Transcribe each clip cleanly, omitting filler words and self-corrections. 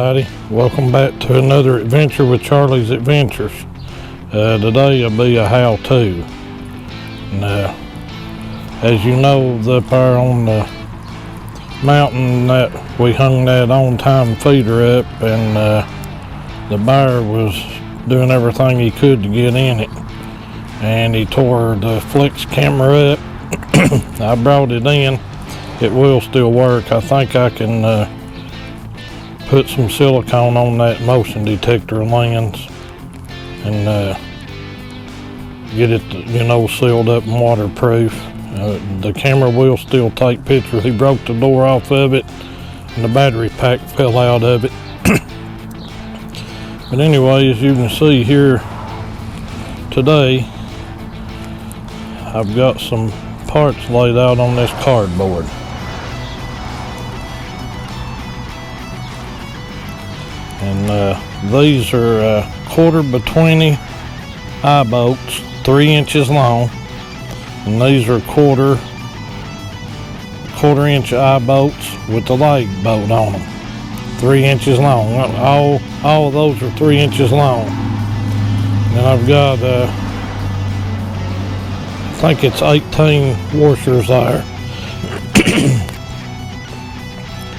everybody, welcome back to another adventure with Charlie's Adventures. Today will be a how-to. And as you know, up there on the mountain that we hung that on-time feeder up, and the bear was doing everything he could to get in it, and he tore the flex camera up. I brought it in. It will still work. I think I can put some silicone on that motion detector lens and get it, sealed up and waterproof. The camera will still take pictures. He broke the door off of it and the battery pack fell out of it. But anyway, as you can see here today, I've got some parts laid out on this cardboard. And these are 1/4x20 eye bolts, 3 inches long. And these are quarter inch eye bolts with the leg bolt on them, 3 inches long. All of those are 3 inches long. And I've got I think it's 18 washers there.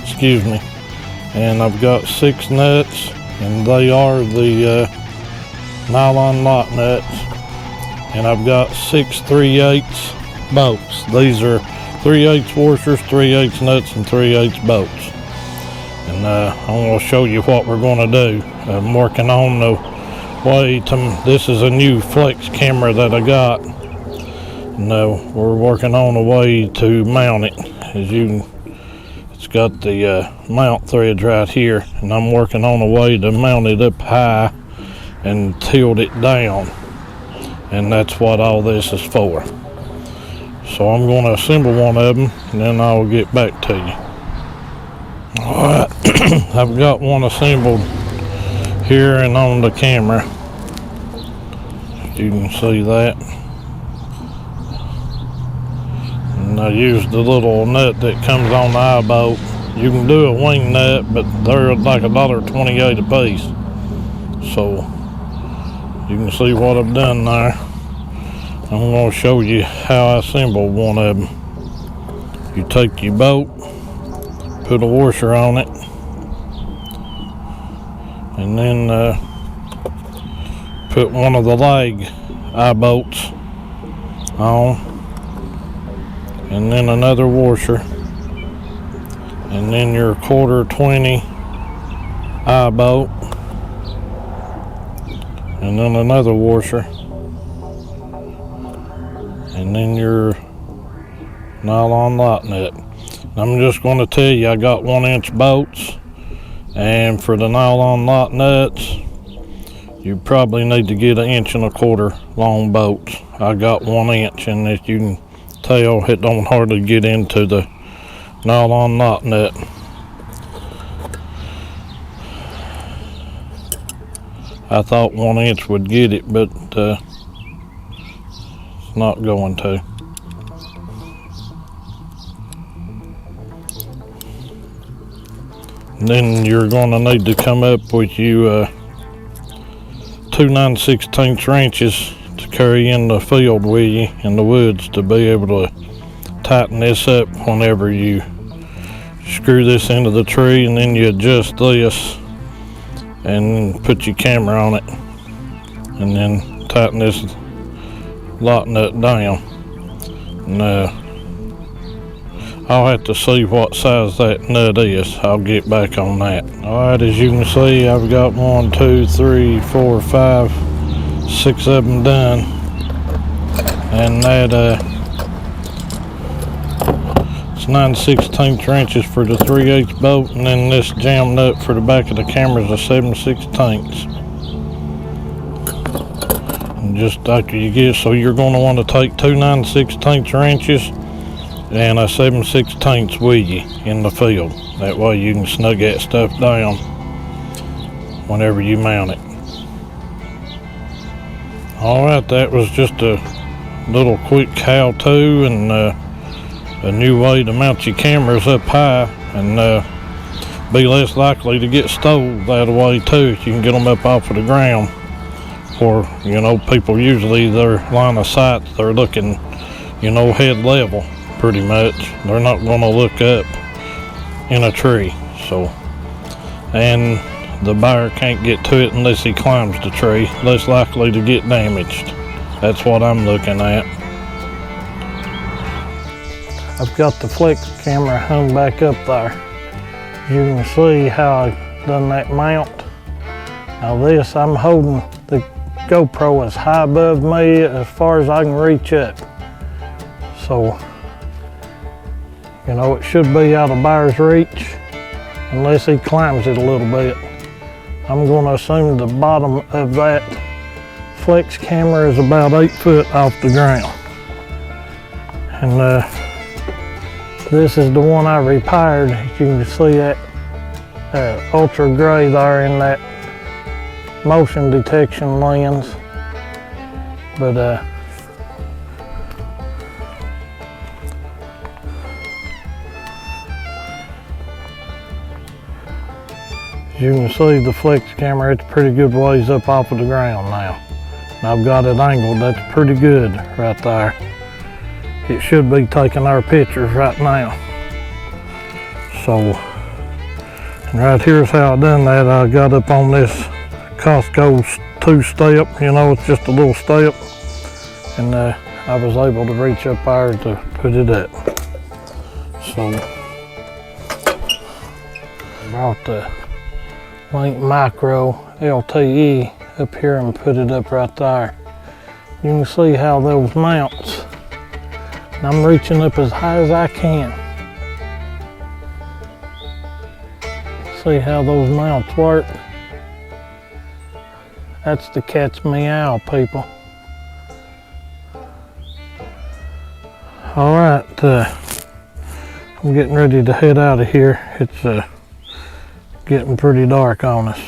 Excuse me. And I've got 6 nuts, and they are the nylon lock nuts. And I've got 6 3/8 bolts. These are 3/8 washers, 3/8 nuts, and 3/8 bolts. And I'm going to show you what we're going to do. I'm working on the way to, this is a new flex camera that I got. And we're working on a way to mount it. As you It's got the mount threads right here, and I'm working on a way to mount it up high and tilt it down, and that's what all this is for. So I'm going to assemble one of them, and then I'll get back to you. Alright, I've got one assembled here and on the camera. You can see that. And I used the little nut that comes on the eye bolt. You can do a wing nut, but they're like $1.28 a piece. So you can see what I've done there. I'm going to show you how I assemble one of them. You take your bolt, put a washer on it, and then put one of the leg eye bolts on, and then another washer, and then your 1/4x20 eye bolt, and then another washer, and then your nylon lock nut. I'm just going to tell you, I got 1-inch bolts, and for the nylon lock nuts you probably need to get 1.25 inch long bolts. I got 1 inch, and as you can tell, it don't hardly get into the nylon lock nut. I thought 1 inch would get it, but it's not going to. And then you're going to need to come up with you 2 9/16 wrenches to carry in the field with you in the woods to be able to tighten this up whenever you screw this into the tree, and then you adjust this and put your camera on it, and then tighten this lock nut down. And I'll have to see what size that nut is. I'll get back on that. Alright, as you can see, I've got 1, 2, 3, 4, 5, 6 of them done. And that it's 9/16 wrenches for the 3/8 bolt, and then this jam nut for the back of the camera is a 7/16. And just after you get, so you're going to want to take 2 9/16 wrenches and a 7/16 with you in the field. That way you can snug that stuff down whenever you mount it. Alright, that was just a little quick how-to, and a new way to mount your cameras up high. And be less likely to get stole that way too. You can get them up off of the ground, or people usually their line of sight, they're looking head level pretty much. They're not going to look up in a tree. So, and the bear can't get to it unless he climbs the tree, less likely to get damaged. That's what I'm looking at. I've got the flex camera hung back up there. You can see how I done that mount. Now this, I'm holding the GoPro as high above me as far as I can reach up. So, it should be out of bear's reach unless he climbs it a little bit. I'm going to assume the bottom of that flex camera is about 8 foot off the ground. And this is the one I repaired. You can see that ultra gray there in that motion detection lens. But as you can see, the flex camera, it's pretty good ways up off of the ground now. And I've got it angled, that's pretty good right there. It should be taking our pictures right now. So, and right here's how I done that. I got up on this Costco 2-step, it's just a little step. And I was able to reach up there to put it up. So, brought the Link Micro LTE up here and put it up right there. You can see how those mounts, and I'm reaching up as high as I can. See how those mounts work? That's the cat's meow, people. All right, I'm getting ready to head out of here. It's getting pretty dark on us.